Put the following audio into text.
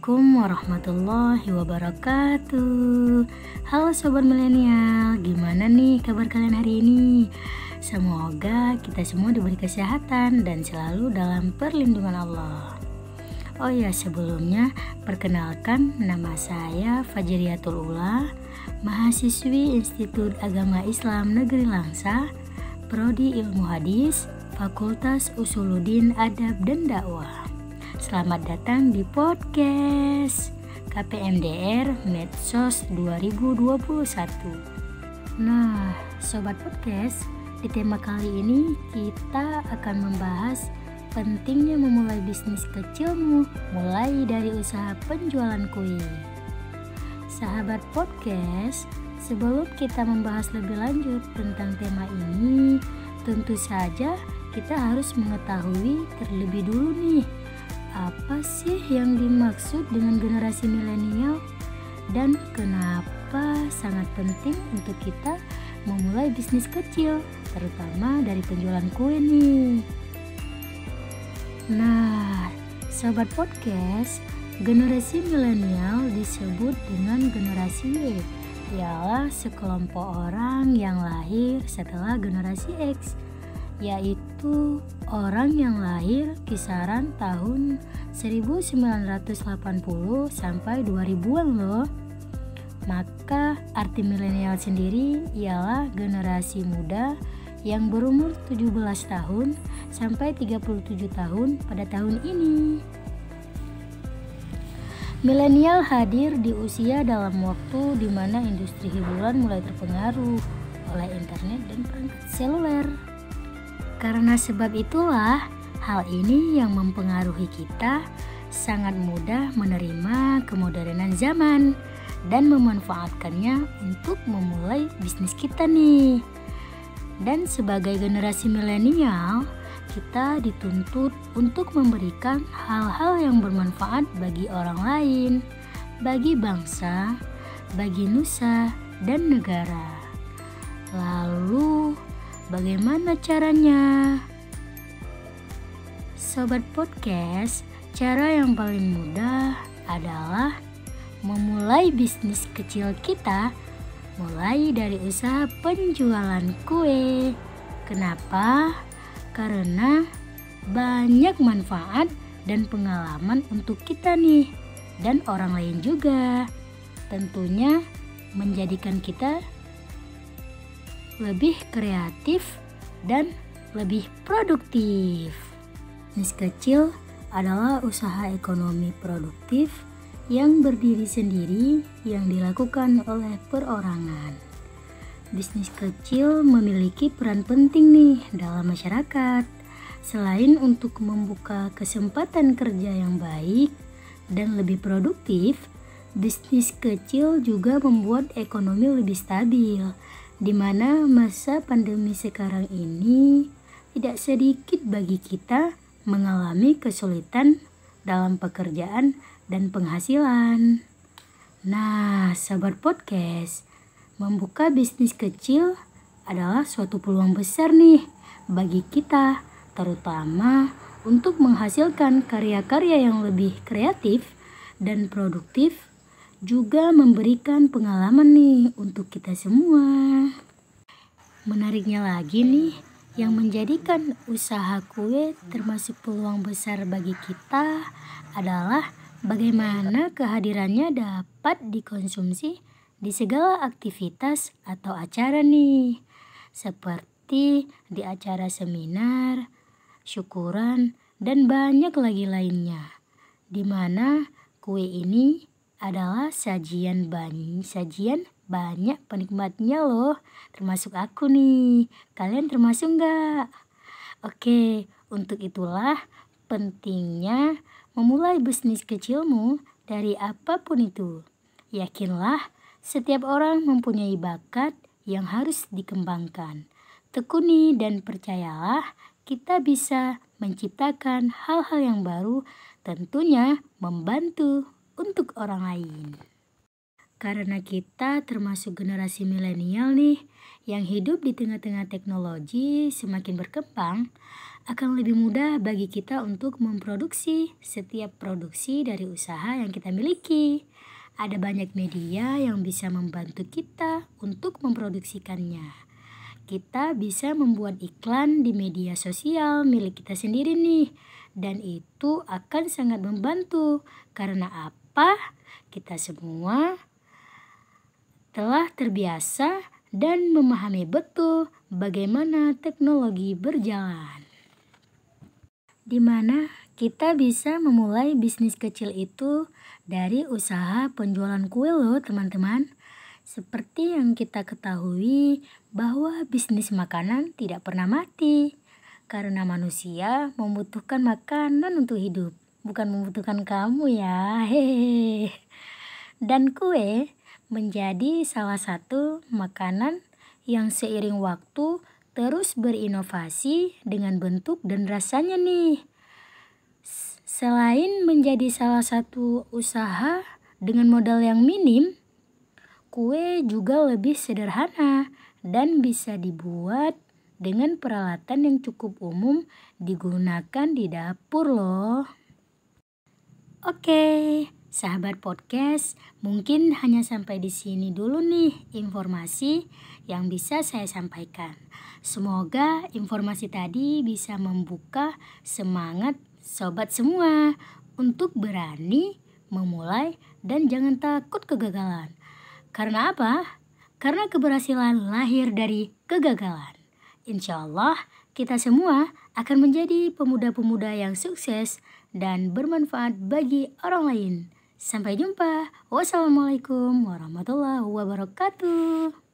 Assalamualaikum warahmatullahi wabarakatuh. Halo sobat milenial, gimana nih kabar kalian hari ini? Semoga kita semua diberi kesehatan dan selalu dalam perlindungan Allah. Oh ya, sebelumnya perkenalkan, nama saya Fajriyatul Ula, mahasiswi Institut Agama Islam Negeri Langsa, Prodi Ilmu Hadis, Fakultas Usuluddin Adab dan Dakwah. Selamat datang di podcast KPMDR Medsos 2021. Nah, sobat podcast, di tema kali ini kita akan membahas pentingnya memulai bisnis kecilmu, mulai dari usaha penjualan kue. Sahabat podcast, sebelum kita membahas lebih lanjut tentang tema ini, tentu saja kita harus mengetahui terlebih dulu nih, apa sih yang dimaksud dengan generasi milenial dan kenapa sangat penting untuk kita memulai bisnis kecil, terutama dari penjualan kue nih. Nah, sobat podcast, generasi milenial disebut dengan generasi Y, ialah sekelompok orang yang lahir setelah generasi X, yaitu orang yang lahir kisaran tahun 1980 sampai 2000-an loh. Maka arti milenial sendiri ialah generasi muda yang berumur 17 tahun sampai 37 tahun pada tahun ini. Milenial hadir di usia dalam waktu di mana industri hiburan mulai terpengaruh oleh internet dan perangkat seluler. Karena sebab itulah, hal ini yang mempengaruhi kita sangat mudah menerima kemodernan zaman dan memanfaatkannya untuk memulai bisnis kita nih. Dan sebagai generasi milenial, kita dituntut untuk memberikan hal-hal yang bermanfaat bagi orang lain, bagi bangsa, bagi nusa, dan negara. Lalu, bagaimana caranya? Sobat podcast, cara yang paling mudah adalah memulai bisnis kecil kita, mulai dari usaha penjualan kue. Kenapa? Karena banyak manfaat dan pengalaman untuk kita nih dan orang lain juga. Tentunya menjadikan kita lebih kreatif dan lebih produktif. Bisnis kecil adalah usaha ekonomi produktif yang berdiri sendiri yang dilakukan oleh perorangan. Bisnis kecil memiliki peran penting nih dalam masyarakat. Selain untuk membuka kesempatan kerja yang baik dan lebih produktif, bisnis kecil juga membuat ekonomi lebih stabil, di mana masa pandemi sekarang ini tidak sedikit bagi kita mengalami kesulitan dalam pekerjaan dan penghasilan. Nah, sahabat podcast, membuka bisnis kecil adalah suatu peluang besar nih bagi kita, terutama untuk menghasilkan karya-karya yang lebih kreatif dan produktif, juga memberikan pengalaman nih untuk kita semua. Menariknya lagi nih, yang menjadikan usaha kue termasuk peluang besar bagi kita adalah bagaimana kehadirannya dapat dikonsumsi di segala aktivitas atau acara nih, seperti di acara seminar, syukuran, dan banyak lagi lainnya, di mana kue ini adalah sajian banyak penikmatnya loh, termasuk aku nih. Kalian termasuk nggak? Oke, untuk itulah pentingnya memulai bisnis kecilmu dari apapun itu. Yakinlah, setiap orang mempunyai bakat yang harus dikembangkan. Tekuni dan percayalah, kita bisa menciptakan hal-hal yang baru, tentunya membantu untuk orang lain. Karena kita termasuk generasi milenial nih, yang hidup di tengah-tengah teknologi semakin berkembang, akan lebih mudah bagi kita untuk memproduksi setiap produksi dari usaha yang kita miliki. Ada banyak media yang bisa membantu kita untuk memproduksikannya. Kita bisa membuat iklan di media sosial milik kita sendiri nih. Dan itu akan sangat membantu. Karena apa? Kita semua telah terbiasa dan memahami betul bagaimana teknologi berjalan. Di mana kita bisa memulai bisnis kecil itu dari usaha penjualan kue loh teman-teman. Seperti yang kita ketahui bahwa bisnis makanan tidak pernah mati. Karena manusia membutuhkan makanan untuk hidup. Bukan membutuhkan kamu ya. Hehehe. Dan kue menjadi salah satu makanan yang seiring waktu terus berinovasi dengan bentuk dan rasanya nih. Selain menjadi salah satu usaha dengan modal yang minim, kue juga lebih sederhana dan bisa dibuat dengan peralatan yang cukup umum digunakan di dapur loh. Oke, sahabat podcast, mungkin hanya sampai di sini dulu nih informasi yang bisa saya sampaikan. Semoga informasi tadi bisa membuka semangat sobat semua untuk berani memulai dan jangan takut kegagalan. Karena apa? Karena keberhasilan lahir dari kegagalan. Insya Allah kita semua akan menjadi pemuda-pemuda yang sukses dan bermanfaat bagi orang lain. Sampai jumpa. Wassalamualaikum warahmatullahi wabarakatuh.